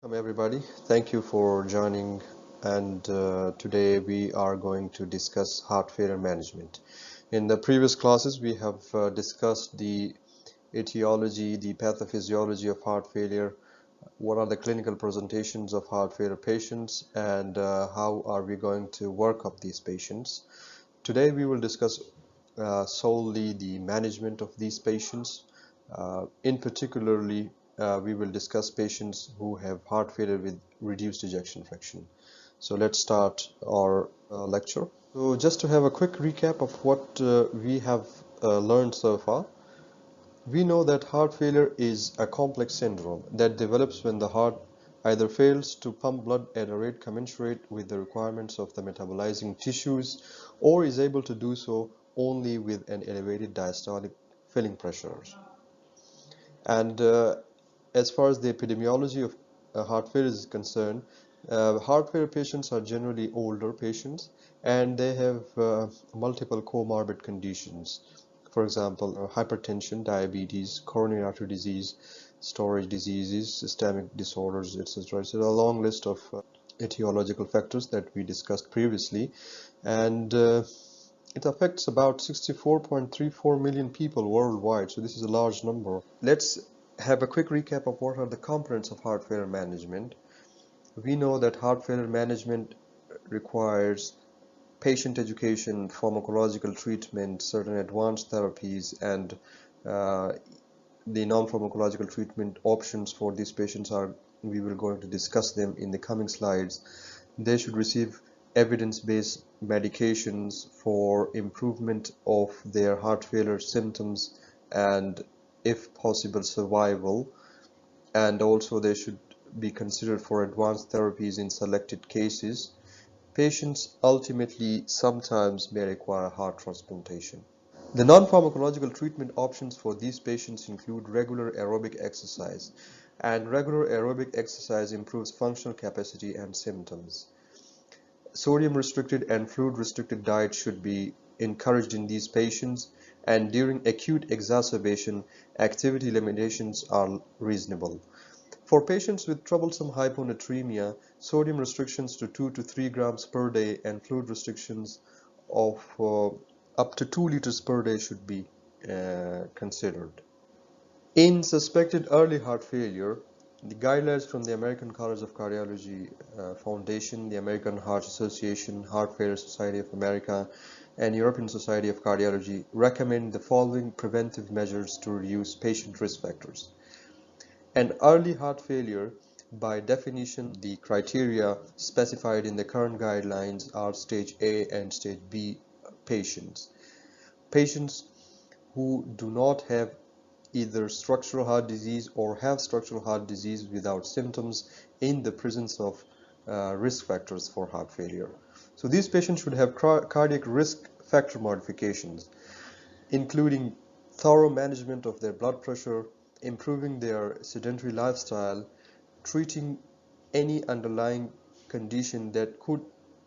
Welcome everybody. Thank you for joining and today we are going to discuss heart failure management. In the previous classes we have discussed the etiology, the pathophysiology of heart failure, what are the clinical presentations of heart failure patients and how are we going to work up these patients. Today we will discuss solely the management of these patients. In particularly, we will discuss patients who have heart failure with reduced ejection fraction. So let's start our lecture. So just to have a quick recap of what we have learned so far, we know that heart failure is a complex syndrome that develops when the heart either fails to pump blood at a rate commensurate with the requirements of the metabolizing tissues or is able to do so only with an elevated diastolic filling pressures. And as far as the epidemiology of heart failure is concerned, heart failure patients are generally older patients and they have multiple comorbid conditions. For example, hypertension, diabetes, coronary artery disease, storage diseases, systemic disorders, etc. So a long list of etiological factors that we discussed previously, and it affects about 64.34 million people worldwide, so this is a large number. Let's have a quick recap of what are the components of heart failure management. We know that heart failure management requires patient education, pharmacological treatment, certain advanced therapies, and the non-pharmacological treatment options for these patients are, we will going to discuss them in the coming slides. They should receive evidence-based medications for improvement of their heart failure symptoms and, if possible, survival. And also they should be considered for advanced therapies in selected cases. Patients ultimately sometimes may require heart transplantation. The non-pharmacological treatment options for these patients include regular aerobic exercise, and regular aerobic exercise improves functional capacity and symptoms. Sodium restricted and fluid restricted diet should be encouraged in these patients, and during acute exacerbation, activity limitations are reasonable. For patients with troublesome hyponatremia, sodium restrictions to 2 to 3 grams per day and fluid restrictions of up to 2 liters per day should be considered. In suspected early heart failure, the guidelines from the American College of Cardiology Foundation, the American Heart Association, Heart Failure Society of America, and European Society of Cardiology recommend the following preventive measures to reduce patient risk factors. And early heart failure, by definition, the criteria specified in the current guidelines are stage A and stage B patients. Patients who do not have either structural heart disease or have structural heart disease without symptoms in the presence of risk factors for heart failure. So these patients should have cardiac risk factor modifications, including thorough management of their blood pressure, improving their sedentary lifestyle, treating any underlying condition that could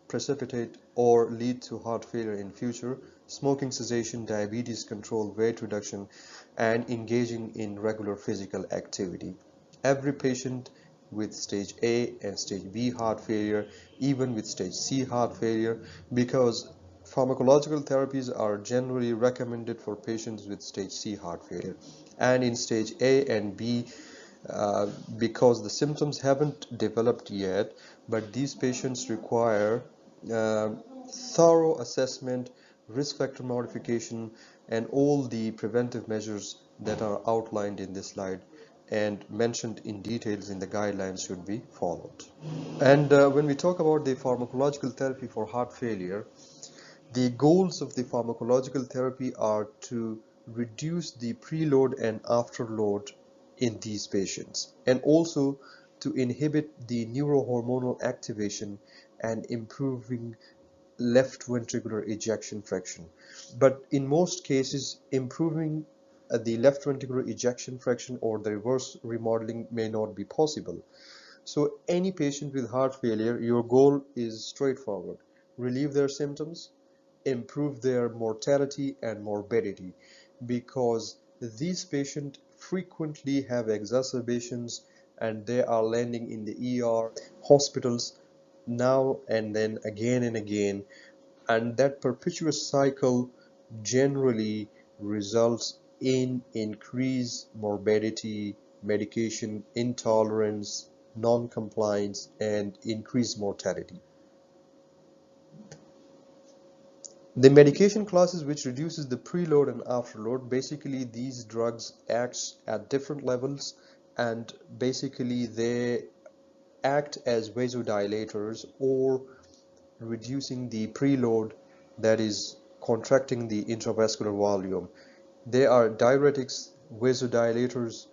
precipitate or lead to heart failure in future, smoking cessation, diabetes control, weight reduction, and engaging in regular physical activity. Every patient with stage A and stage B heart failure, even with stage C heart failure, because pharmacological therapies are generally recommended for patients with stage C heart failure. And in stage A and B, because the symptoms haven't developed yet, but these patients require uh, thorough assessment, risk factor modification, and all the preventive measures that are outlined in this slide and mentioned in details in the guidelines should be followed. And when we talk about the pharmacological therapy for heart failure, the goals of the pharmacological therapy are to reduce the preload and afterload in these patients, and also to inhibit the neurohormonal activation and improving left ventricular ejection fraction. But in most cases, improving the left ventricular ejection fraction or the reverse remodeling may not be possible. So any patient with heart failure, your goal is straightforward: relieve their symptoms, improve their mortality and morbidity, because these patients frequently have exacerbations and they are landing in the ER hospitals now and then, again and again, and that perpetuous cycle generally results in increased morbidity, medication intolerance, non-compliance, and increased mortality. The medication classes which reduces the preload and afterload, basically these drugs act at different levels, and basically they act as vasodilators or reducing the preload, that is contracting the intravascular volume. They are diuretics, vasodilators,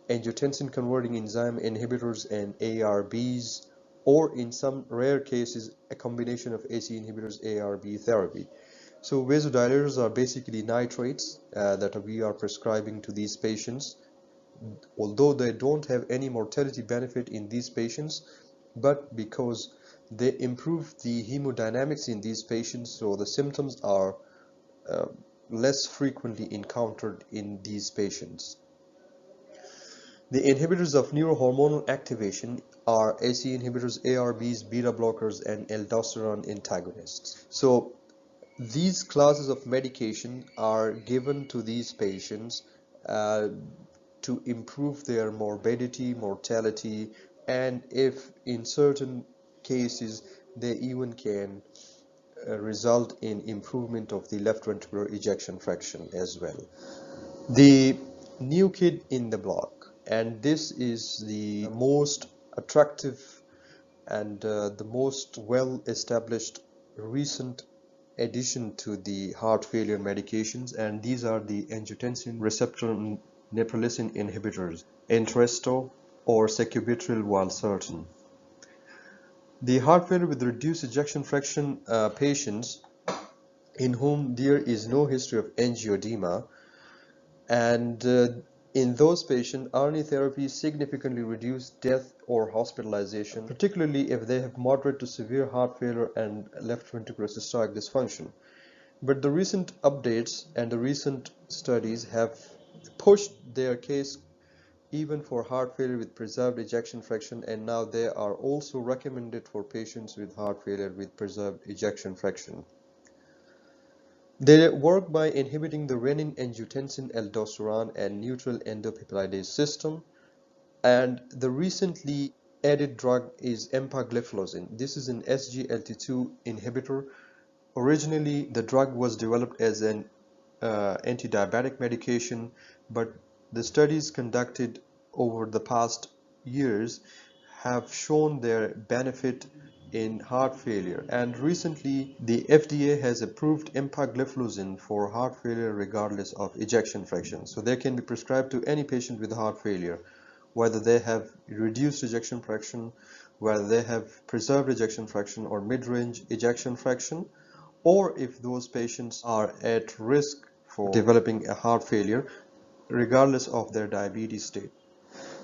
angiotensin converting enzyme inhibitors, and ARBs, or in some rare cases a combination of ACE inhibitors ARB therapy. So vasodilators are basically nitrates that we are prescribing to these patients, although they don't have any mortality benefit in these patients, but because they improve the hemodynamics in these patients, so the symptoms are uh, less frequently encountered in these patients. The inhibitors of neurohormonal activation are ACE inhibitors, ARBs, beta blockers, and aldosterone antagonists. So these classes of medication are given to these patients uh, to improve their morbidity, mortality, and if in certain cases they even can result in improvement of the left ventricular ejection fraction as well. The new kid in the block, and this is the most attractive and the most well established recent addition to the heart failure medications, and these are the angiotensin receptor neprilysin inhibitors, Entresto or sacubitril valsartan. The heart failure with reduced ejection fraction patients in whom there is no history of angioedema, and in those patients, RNA therapy significantly reduced death or hospitalization, particularly if they have moderate to severe heart failure and left ventricular systolic dysfunction. But the recent updates and the recent studies have pushed their case even for heart failure with preserved ejection fraction, and now they are also recommended for patients with heart failure with preserved ejection fraction. They work by inhibiting the renin-angiotensin-aldosterone and neutral endopeptidase system, and the recently added drug is empagliflozin. This is an SGLT2 inhibitor. Originally, the drug was developed as an anti-diabetic medication, but the studies conducted over the past years have shown their benefit in heart failure, and recently the FDA has approved empagliflozin for heart failure regardless of ejection fraction. So they can be prescribed to any patient with heart failure, whether they have reduced ejection fraction, whether they have preserved ejection fraction or mid-range ejection fraction, or if those patients are at risk for developing a heart failure regardless of their diabetes state.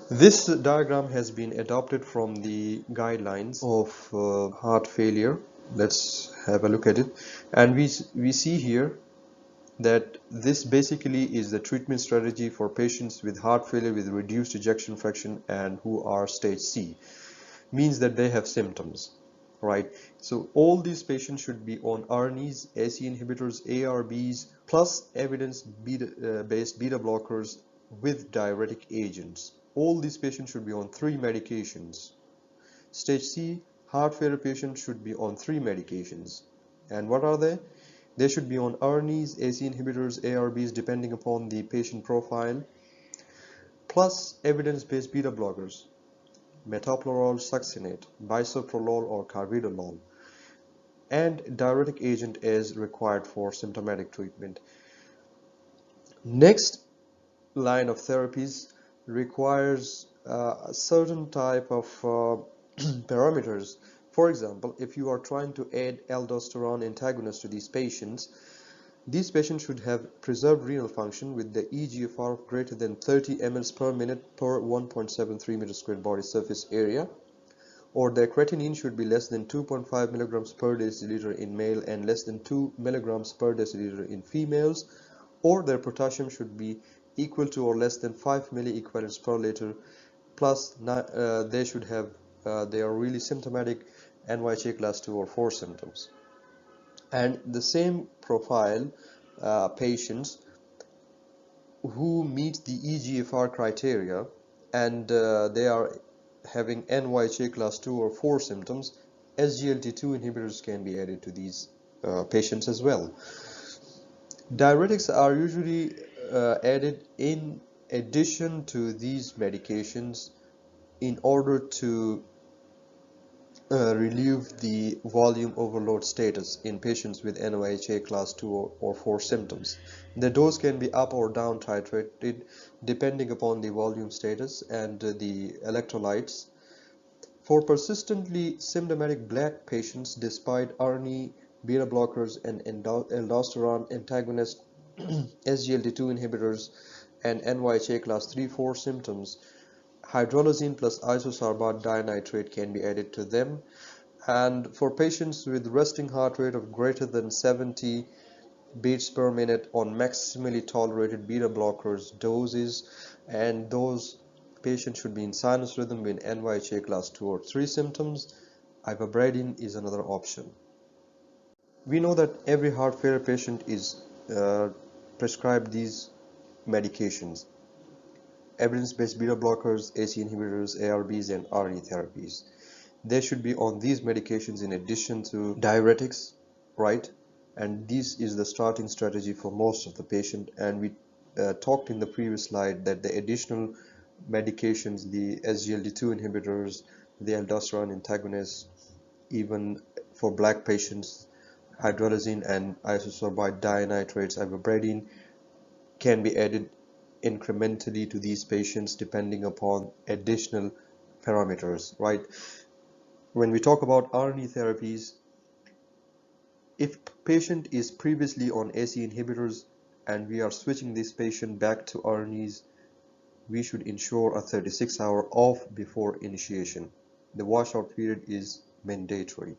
This diagram has been adopted from the guidelines of heart failure. Let's have a look at it, and we see here that this basically is the treatment strategy for patients with heart failure with reduced ejection fraction and who are stage C, means that they have symptoms, right? So all these patients should be on ARNIs, ACE inhibitors, ARBs, plus evidence-based beta blockers with diuretic agents. All these patients should be on 3 medications. Stage C heart failure patients should be on 3 medications. And what are they? They should be on ARNIs, ACE inhibitors, ARBs, depending upon the patient profile, plus evidence-based beta blockers, metoprolol, succinate, bisoprolol or carvedilol, and diuretic agent is required for symptomatic treatment. Next line of therapies requires a certain type of parameters. For example, if you are trying to add aldosterone antagonists to these patients should have preserved renal function with the eGFR of greater than 30 mL per minute per 1.73 meter squared body surface area, or their creatinine should be less than 2.5 milligrams per deciliter in male and less than 2 milligrams per deciliter in females, or their potassium should be equal to or less than 5 milliequivalents per liter plus they should have they are really symptomatic NYHA class 2 or 4 symptoms. And the same profile patients who meet the EGFR criteria and they are having NYHA class 2 or 4 symptoms, SGLT2 inhibitors can be added to these patients as well. Diuretics are usually added in addition to these medications in order to relieve the volume overload status in patients with NYHA class 2 or 4 symptoms. The dose can be up or down titrated depending upon the volume status and the electrolytes. For persistently symptomatic black patients, despite ARNI, beta blockers, and aldosterone antagonists, SGLT2 inhibitors, and NYHA class 3-4 symptoms, hydrolazine plus isosorbate dinitrate can be added to them. And for patients with resting heart rate of greater than 70 beats per minute on maximally tolerated beta blockers doses, and those patients should be in sinus rhythm with NYHA class 2 or 3 symptoms, ivabradine is another option. We know that every heart failure patient is prescribed these medications: evidence-based beta blockers, ACE inhibitors, ARBs, and ARNI therapies. They should be on these medications in addition to diuretics, right? And this is the starting strategy for most of the patient. And we talked in the previous slide that the additional medications, the SGLT2 inhibitors, the aldosterone antagonists, even for black patients, hydralazine and isosorbate dinitrates, ivabradine, can be added incrementally to these patients depending upon additional parameters, right? When we talk about ARNI therapies, if patient is previously on ACE inhibitors and we are switching this patient back to ARNIs, we should ensure a 36-hour off before initiation. The washout period is mandatory.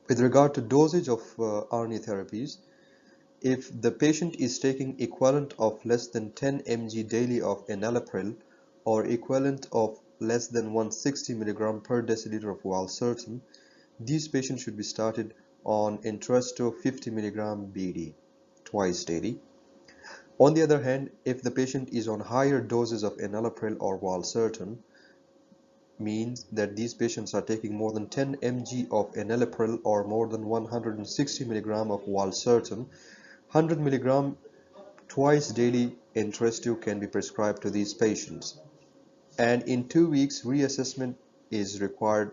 With regard to dosage of ARNI therapies, if the patient is taking equivalent of less than 10 mg daily of enalapril or equivalent of less than 160 mg per deciliter of valsartan, these patients should be started on Entresto 50 mg BD twice daily. On the other hand, if the patient is on higher doses of enalapril or valsartan, means that these patients are taking more than 10 mg of enalapril or more than 160 mg of valsartan, 100 mg twice daily Entresto can be prescribed to these patients. And in 2 weeks, reassessment is required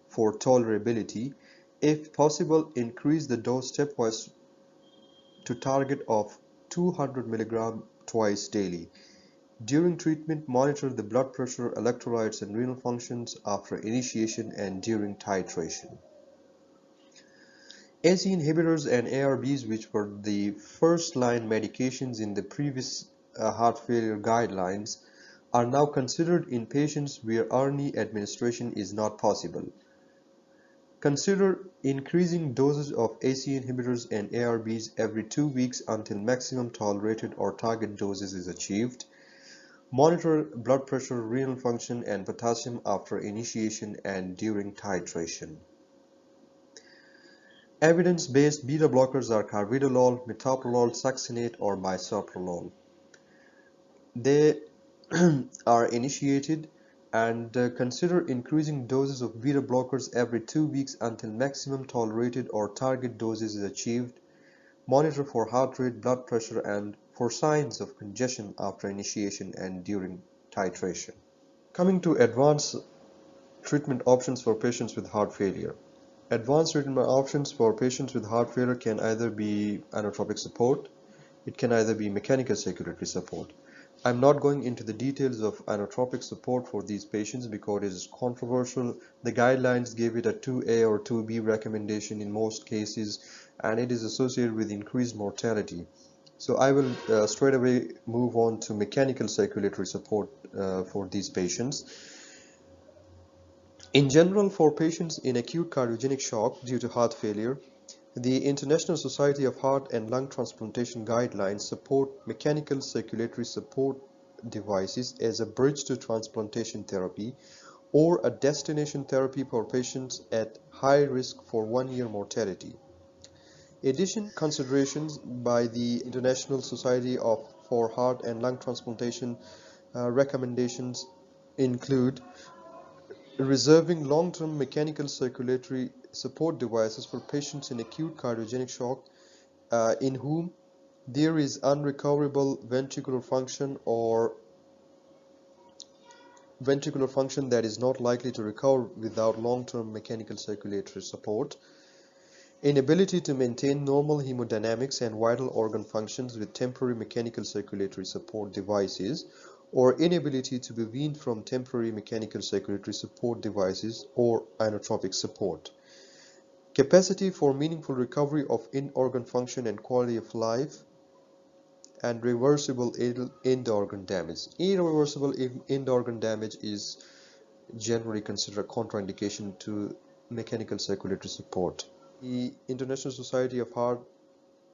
for tolerability. If possible, increase the dose stepwise to target of 200 mg twice daily. During treatment, monitor the blood pressure, electrolytes, and renal functions after initiation and during titration. ACE inhibitors and ARBs, which were the first-line medications in the previous heart failure guidelines, are now considered in patients where ARNI administration is not possible. Consider increasing doses of ACE inhibitors and ARBs every 2 weeks until maximum tolerated or target doses is achieved. Monitor blood pressure, renal function, and potassium after initiation and during titration. Evidence-based beta blockers are carvedilol, metoprolol, succinate, or bisoprolol. They are initiated and consider increasing doses of beta blockers every 2 weeks until maximum tolerated or target doses is achieved. Monitor for heart rate, blood pressure, and for signs of congestion after initiation and during titration. Coming to advanced treatment options for patients with heart failure. Advanced treatment options for patients with heart failure can either be inotropic support, it can either be mechanical circulatory support. I'm not going into the details of inotropic support for these patients because it is controversial. The guidelines give it a 2A or 2B recommendation in most cases, and it is associated with increased mortality. So I will straight away move on to mechanical circulatory support for these patients. In general, for patients in acute cardiogenic shock due to heart failure, the International Society of Heart and Lung Transplantation guidelines support mechanical circulatory support devices as a bridge to transplantation therapy or a destination therapy for patients at high risk for one-year mortality. Addition considerations by the International Society for Heart and Lung Transplantation recommendations include reserving long-term mechanical circulatory support devices for patients in acute cardiogenic shock in whom there is unrecoverable ventricular function or ventricular function that is not likely to recover without long-term mechanical circulatory support, inability to maintain normal hemodynamics and vital organ functions with temporary mechanical circulatory support devices, or inability to be weaned from temporary mechanical circulatory support devices or inotropic support. Capacity for meaningful recovery of in-organ function and quality of life, and reversible end-organ damage. Irreversible end-organ damage is generally considered a contraindication to mechanical circulatory support. The International Society of Heart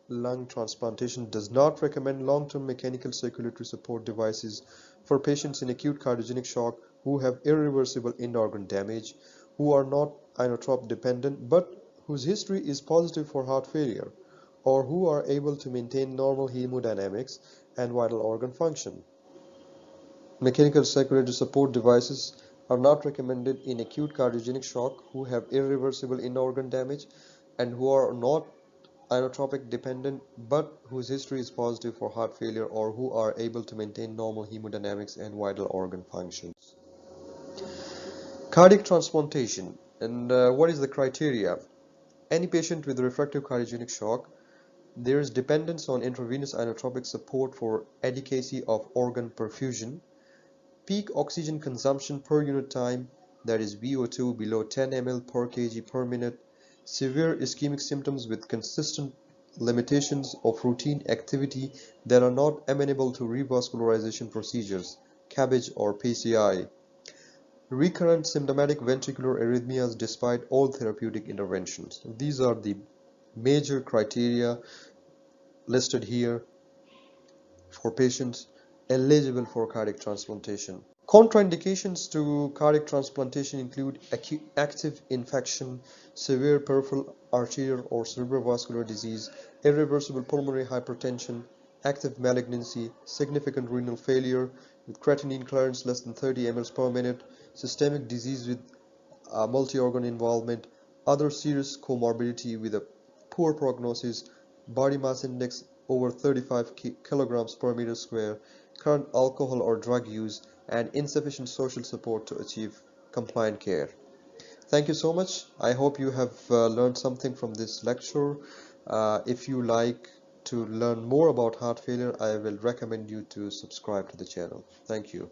Lung Transplantation does not recommend long-term mechanical circulatory support devices for patients in acute cardiogenic shock who have irreversible end-organ damage, who are not inotrope dependent but whose history is positive for heart failure, or who are able to maintain normal hemodynamics and vital organ function. Mechanical circulatory support devices are not recommended in acute cardiogenic shock who have irreversible end-organ damage and who are not inotropic dependent but whose history is positive for heart failure or who are able to maintain normal hemodynamics and vital organ functions. Cardiac transplantation, and what is the criteria? Any patient with refractive cardiogenic shock, there is dependence on intravenous inotropic support for adequacy of organ perfusion, peak oxygen consumption per unit time, that is VO2 below 10 ml per kg per minute, severe ischemic symptoms with consistent limitations of routine activity that are not amenable to revascularization procedures, CABG or PCI, recurrent symptomatic ventricular arrhythmias despite all therapeutic interventions. These are the major criteria listed here for patients eligible for cardiac transplantation. Contraindications to cardiac transplantation include active infection, severe peripheral arterial or cerebrovascular disease, irreversible pulmonary hypertension, active malignancy, significant renal failure with creatinine clearance less than 30 ml per minute, systemic disease with multi-organ involvement, other serious comorbidity with a poor prognosis, body mass index over 35 kilograms per meter square, current alcohol or drug use, and insufficient social support to achieve compliant care. Thank you so much. I hope you have learned something from this lecture. If you like to learn more about heart failure, I will recommend you to subscribe to the channel. Thank you.